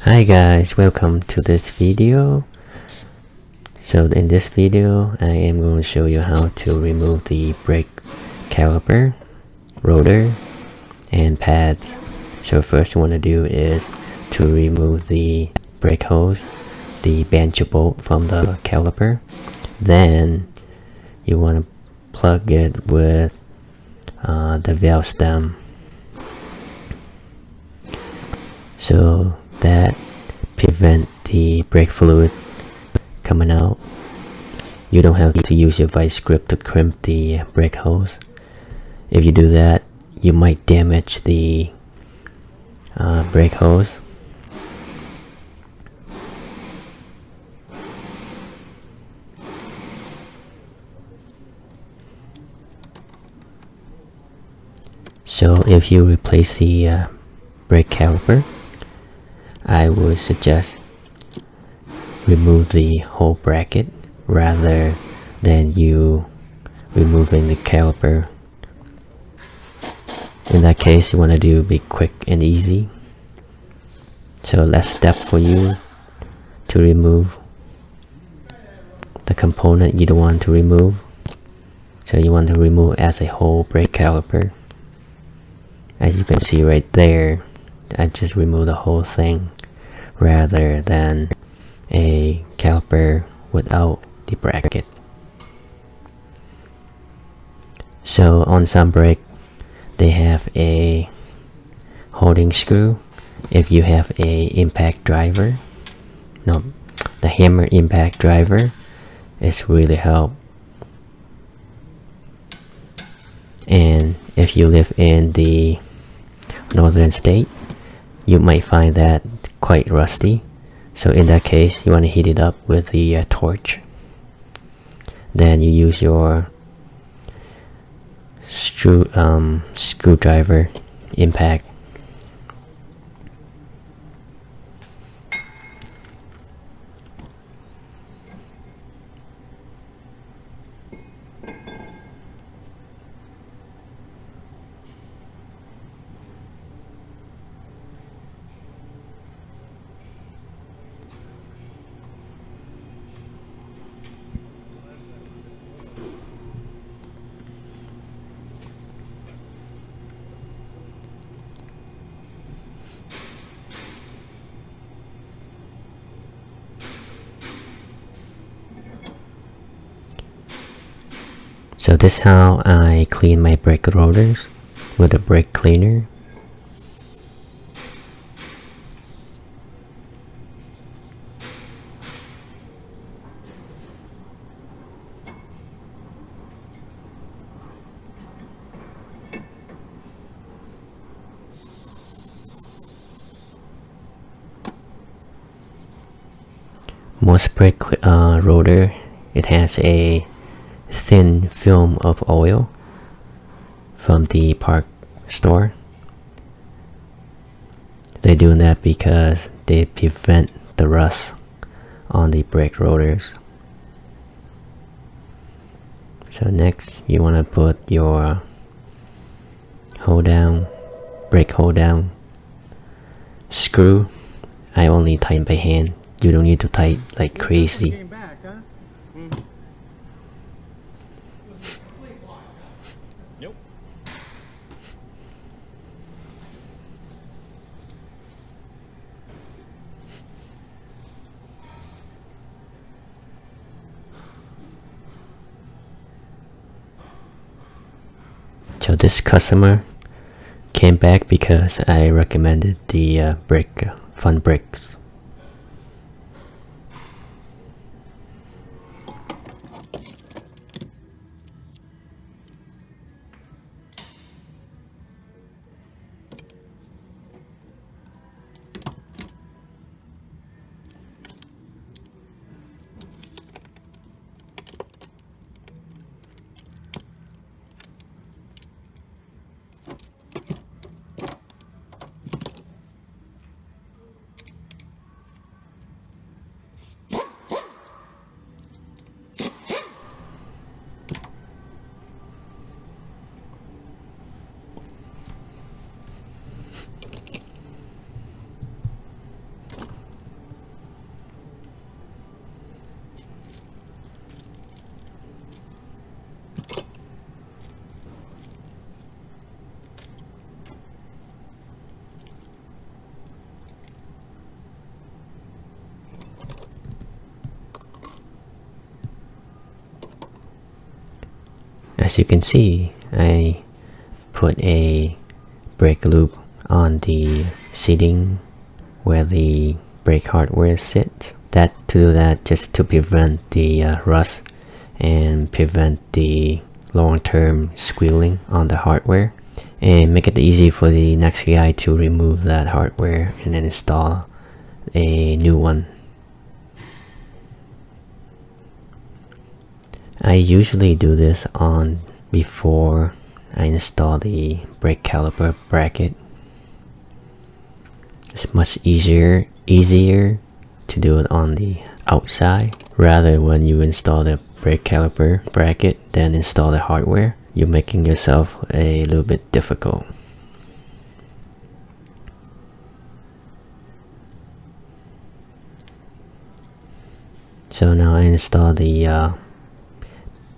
Hi guys, welcome to this video. So in this video I am going to show you how to remove the brake caliper, rotor and pads. So first you want to do is to remove the brake hose, the banjo bolt from the caliper. Then you want to plug it with the valve stem, so that prevent the brake fluid coming out. You don't have to use your vice grip to crimp the brake hose. If you do that, you might damage the brake hose. So if you replace the brake caliper, I would suggest remove the whole bracket rather than you removing the caliper. In that case, you want to do be quick and easy. So less step for you to remove the component you don't want to remove. So you want to remove as a whole brake caliper. As you can see right there, I just removed the whole thing rather than a caliper without the bracket. So on some brake they have a holding screw. If you have a impact driver, the hammer impact driver, it's really help. And if you live in the northern state, you might find that quite rusty. So in that case, you want to heat it up with the torch. Then you use your screwdriver impact. So this is how I clean my brake rotors with a brake cleaner. Most brake rotor, it has a thin film of oil from the park store. They're doing that because they prevent the rust on the brake rotors. So next you want to put your brake hold down screw. I only tighten by hand. You don't need to tighten like crazy. So this customer came back because I recommended the front brakes. As you can see, I put a brake loop on the seating where the brake hardware sits. To do that just to prevent the rust and prevent the long-term squealing on the hardware, and make it easy for the next guy to remove that hardware and then install a new one. I usually do this on before I install the brake caliper bracket. It's much easier to do it on the outside rather when you install the brake caliper bracket then install the hardware. You're making yourself a little bit difficult. So now I install the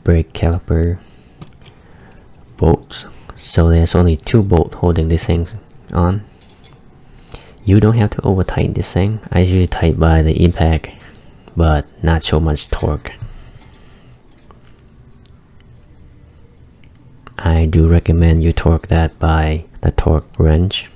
brake caliper bolts. So there's only 2 bolts holding this thing on. You don't have to over tighten this thing. I usually tighten by the impact, but not so much torque. I do recommend you torque that by the torque wrench.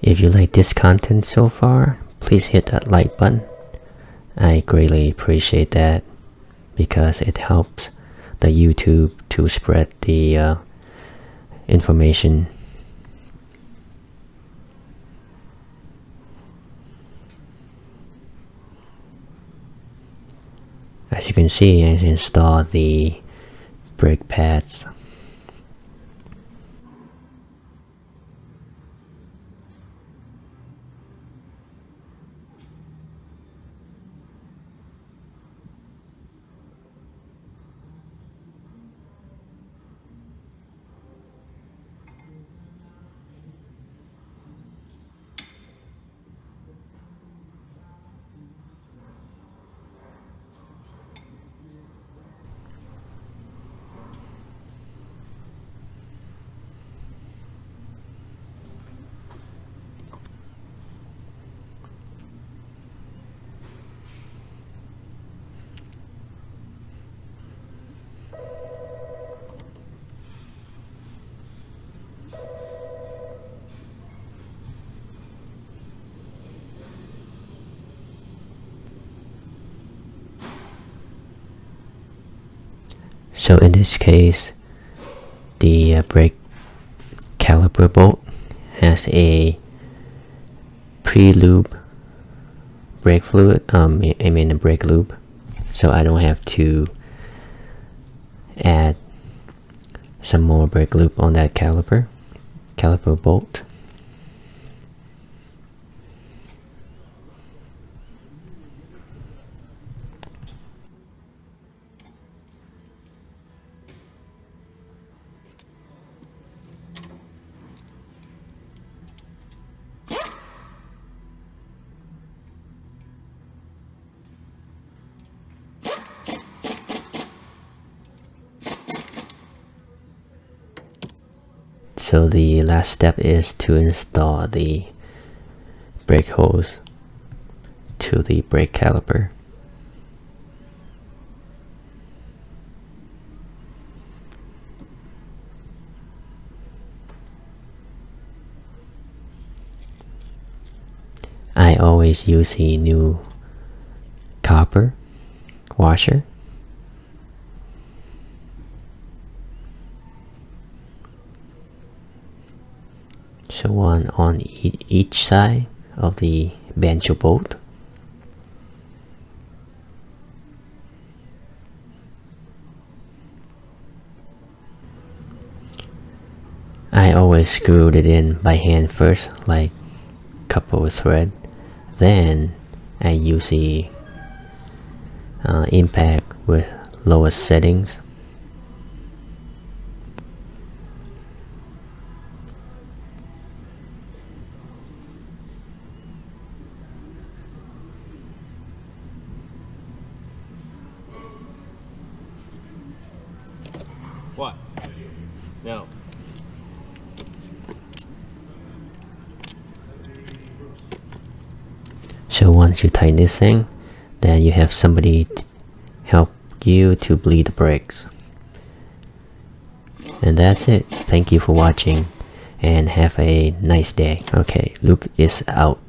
If you like this content so far, please hit that like button. I greatly appreciate that because it helps the YouTube to spread the information. As you can see, I installed the brake pads. So in this case, the brake caliper bolt has a pre-lube brake fluid, I mean a brake lube, so I don't have to add some more brake lube on that caliper bolt. So the last step is to install the brake hose to the brake caliper. always use a new copper washer. So one on each side of the banjo bolt. I always screwed it in by hand first, like couple of thread. Then I use the impact with lowest settings. What? No. So once you tighten this thing, then you have somebody help you to bleed the brakes. And that's it. Thank you for watching and have a nice day. Okay, Luke is out.